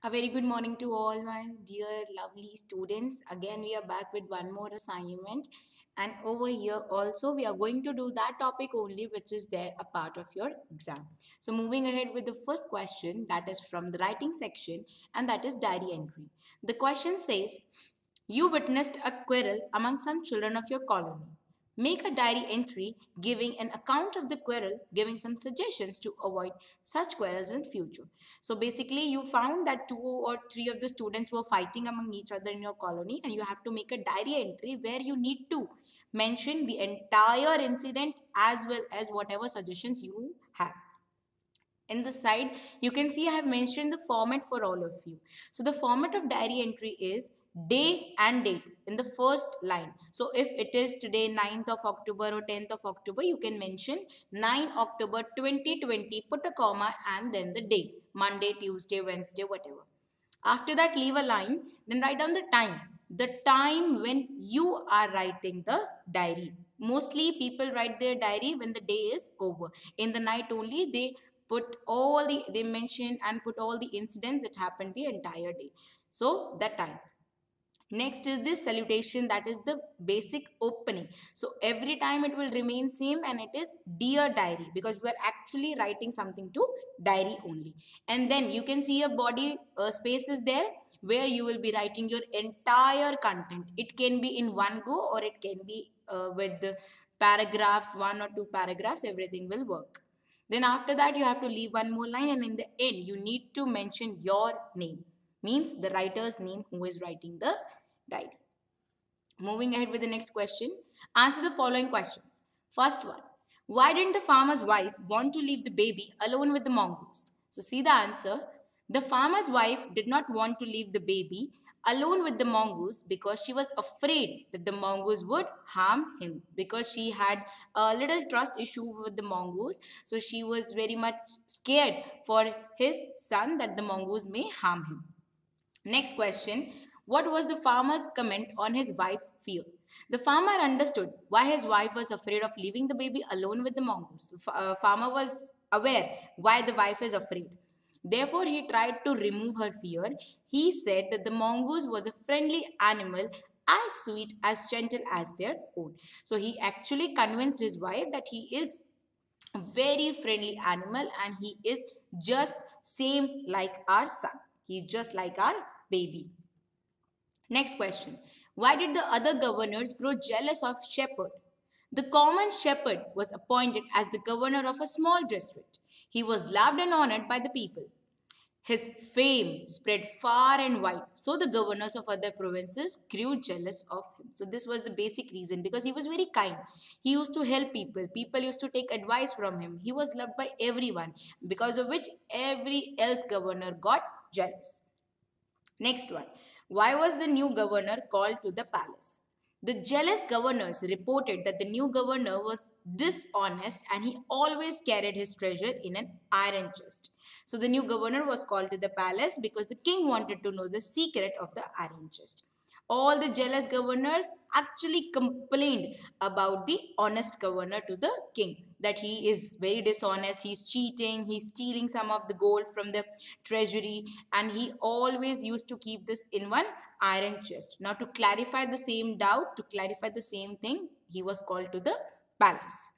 A very good morning to all my dear lovely students. Again, we are back with one more assignment. And over here also, we are going to do that topic only, which is there a part of your exam. So moving ahead with the first question, that is from the writing section, and that is diary entry. The question says, you witnessed a quarrel among some children of your colony. Make a diary entry giving an account of the quarrel, giving some suggestions to avoid such quarrels in future. So basically, you found that two or three of the students were fighting among each other in your colony, and you have to make a diary entry where you need to mention the entire incident as well as whatever suggestions you have. In the side, you can see I have mentioned the format for all of you. So the format of diary entry is day and date in the first line. So if it is today 9th of October or 10th of October, you can mention 9 October 2020, put a comma and then the day, Monday, Tuesday, Wednesday, whatever. After that, leave a line, then write down the time when you are writing the diary. Mostly people write their diary when the day is over. In the night only, they mention and put all the incidents that happened the entire day. So that time. Next is this salutation, that is the basic opening. So every time it will remain same and it is dear diary, because we are actually writing something to diary only. And then you can see a body space is there where you will be writing your entire content. It can be in one go or it can be with the paragraphs, one or two paragraphs, everything will work. Then after that you have to leave one more line, and in the end you need to mention your name, means the writer's name who is writing the diary. Moving ahead with the next question, answer the following questions. First one, why didn't the farmer's wife want to leave the baby alone with the mongoose? So see the answer. The farmer's wife did not want to leave the baby alone with the mongoose because she was afraid that the mongoose would harm him, because she had a little trust issue with the mongoose. So she was very much scared for his son that the mongoose may harm him. Next question. What was the farmer's comment on his wife's fear? The farmer understood why his wife was afraid of leaving the baby alone with the mongoose. Farmer was aware why the wife is afraid. Therefore, he tried to remove her fear. He said that the mongoose was a friendly animal, as sweet, as gentle as their own. So he actually convinced his wife that he is a very friendly animal and he is just same like our son. He's just like our baby. Next question. Why did the other governors grow jealous of Shepherd? The common shepherd was appointed as the governor of a small district. He was loved and honored by the people. His fame spread far and wide, so the governors of other provinces grew jealous of him. So, this was the basic reason, because he was very kind. He used to help people, people used to take advice from him. He was loved by everyone, because of which every else governor got jealous. Next one. Why was the new governor called to the palace? The jealous governors reported that the new governor was dishonest and he always carried his treasure in an iron chest. So the new governor was called to the palace because the king wanted to know the secret of the iron chest. All the jealous governors actually complained about the honest governor to the king, that he is very dishonest, he's cheating, he's stealing some of the gold from the treasury, and he always used to keep this in one iron chest. Now, to clarify the same doubt, to clarify the same thing, he was called to the palace.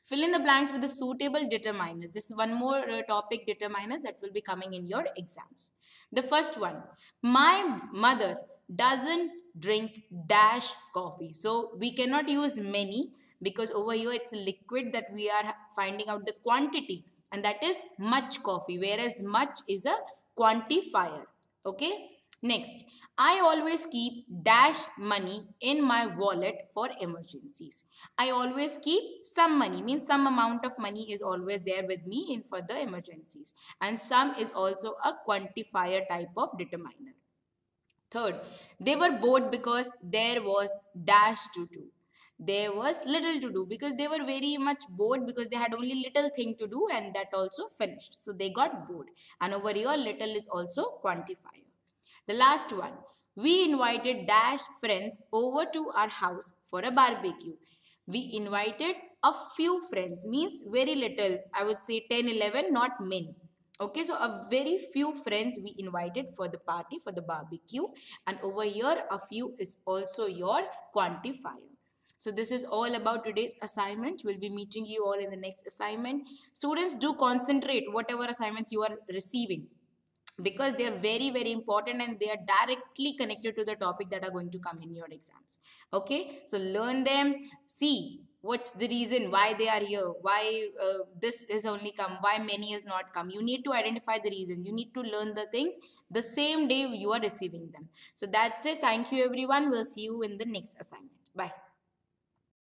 Fill in the blanks with the suitable determiners. This is one more topic, determiners, that will be coming in your exams. The first one, my mother doesn't drink dash coffee. So we cannot use many, because over here it's a liquid that we are finding out the quantity, and that is much coffee, whereas much is a quantifier. Okay. Next, I always keep dash money in my wallet for emergencies. I always keep some money, means some amount of money is always there with me in for the emergencies. And some is also a quantifier type of determiner. Third, they were bored because there was dash to do. There was little to do because they were very much bored, because they had only little thing to do and that also finished. So they got bored. And over here, little is also quantifier. The last one, we invited dash friends over to our house for a barbecue. We invited a few friends, means very little, I would say 10, 11, not many. Okay, so a very few friends we invited for the party, for the barbecue, and over here a few is also your quantifier. So this is all about today's assignment. We'll be meeting you all in the next assignment. Students, do concentrate whatever assignments you are receiving, because they are very very important and they are directly connected to the topic that are going to come in your exams. Okay, so learn them, see what's the reason why they are here, why this is only come, why many has not come. You need to identify the reasons, you need to learn the things the same day you are receiving them. So that's it. Thank you everyone, we'll see you in the next assignment. Bye.